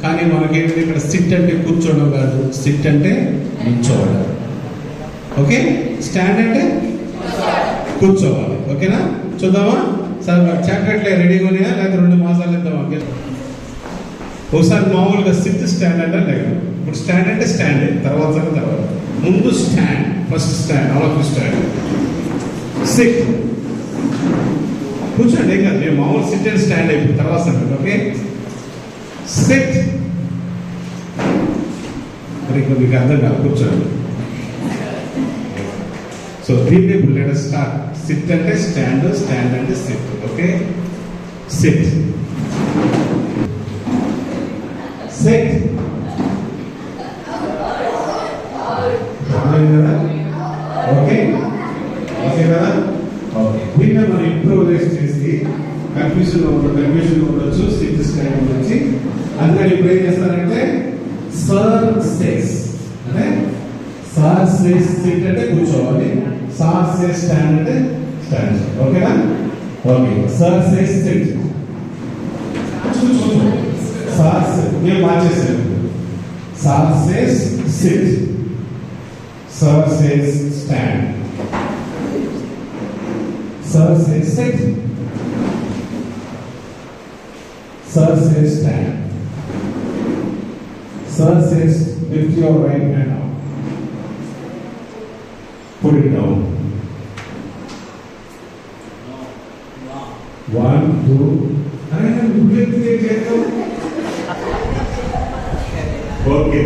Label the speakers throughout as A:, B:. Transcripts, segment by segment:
A: కానీ మనకేంటంటే ఇక్కడ సిట్ అంటే కూర్చోవడం కాదు, సిట్ అంటే నిల్చోవడం. ఓకే, స్టాండ్ అంటే కూర్చోవాలి. ఓకేనా, చూద్దామా? సార్ చాక్లెట్లే రెడీగా ఉన్నాయా లేకపోతే 2 మాసాలు ఇద్దామా? ఒకసారి మామూలుగా సిట్ స్టాండ్ అంటే లేదు. ఇప్పుడు స్టాండ్ అంటే స్టాండ్, తర్వాత ముందు స్టాండ్, ఫస్ట్ స్టాండ్, అలా స్టాండ్. సిట్ కూర్చోండి, ఏం కాదు. నేను మామూలు సిట్ అండ్ స్టాండ్ అయిపోయింది తర్వాత సంగతి. Okay, SIT. మరి ఇంకా మీకు అర్థం కాదు, కూర్చోండి. సో దీన్ని ఇప్పుడు లెట్ us స్టార్ట్. సిట్ అంటే స్టాండ్, స్టాండ్ అంటే SIT. Okay, SIT. SIT. Okay, okay కదా? ఓకే, దీన్ని మనం ఇంప్రూవైజ్ చేసి కన్ఫ్యూజన్ ఉండొచ్చు, సిట్ స్టాండ్ గురించి. అందుకని ఇప్పుడు ఏం చేస్తారంటే సర్ సేస్ అంటే సార్ సేస్ సిట్ అంటే కూర్చోవాలి, సార్ సేస్ స్టాండ్ అంటే స్టాండ్. ఓకేనా? Okay, sir says sit. Sir నేను మార్చేసాను. Sir says sit, sir says stand, sir says sit, sir says stand. Sir says, lift your right hand up. Put it down. 1, 2. Okay,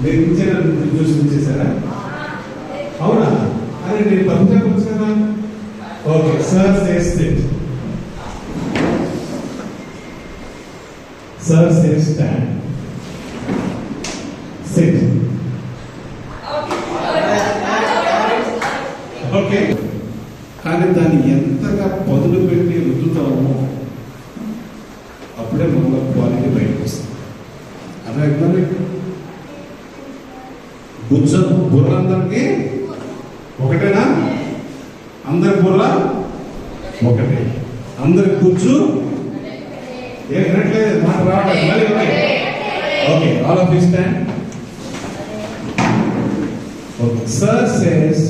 A: మీరు ఇచ్చారా? చూసారా? అవునా? అరే నేను తప్పు చెప్పచ్చు కదా. Okay, sir says sit, sir says stand, SIT. Okay, కానీ దాన్ని ఎంతగా పదులు పెట్టి రుద్దుతామో అప్పుడే మనలో క్వాలిటీ బయటకు వస్తుంది. అదే బుర్ర అందరికి ఒకటేనా? అందరి బుర్ర ఒకటే, అందరి కూర్చు ఏం వినట్లేదు, మాట రావట్లేదు. Okay, all of you stand. Okay, sir says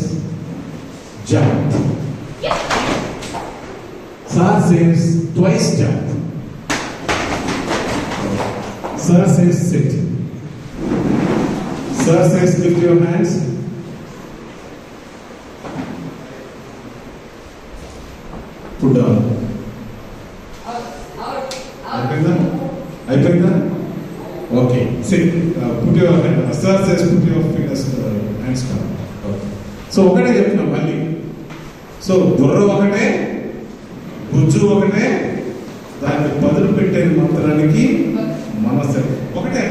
A: jump. Sir says twice jump. Sir says sit. Sir says lift your hands. Put down. అయిపోయిందా? Okay, SIT. Put your hand. Sir says put your fingers hands down. Okay, so ఒకటే చెప్తున్నాం మళ్ళీ. So బుర్ర ఒకటే, గుజ్జు ఒకటే, దాన్ని పదులు పెట్టే మంత్రానికి మనసు ఒకటే.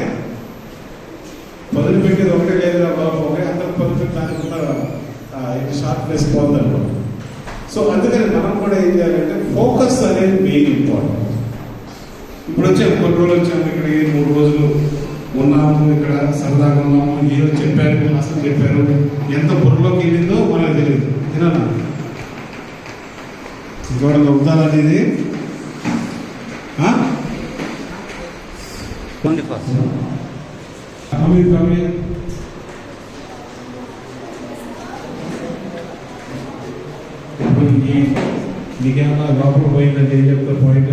A: పదులు పెట్టేది ఒకటే లేదా బాబు, ఒకే అందరూ పదులు పెట్టి దానికి కూడా షార్ప్నెస్ పోతుందనుకో. సో అందుకని మనం కూడా ఏం చేయాలంటే ఫోకస్ అనేది మెయిన్ ఇంపార్టెంట్. ఇప్పుడు వచ్చాము, కొన్ని రోజులు వచ్చాము ఇక్కడికి, 3 రోజులు ఉన్నాము, ఇక్కడ సరదాగా ఉన్నాము. ఈరోజు చెప్పారు, అసలు చెప్పారు, ఎంత బుర్రలోకి వెళ్ళిందో మనకు తెలియదు. తినన్నా ఇంకోటి ఉద్దాలనేది నీకేమన్నా లోపల పోయిందంటే ఏం చెప్తారు పాయింట్?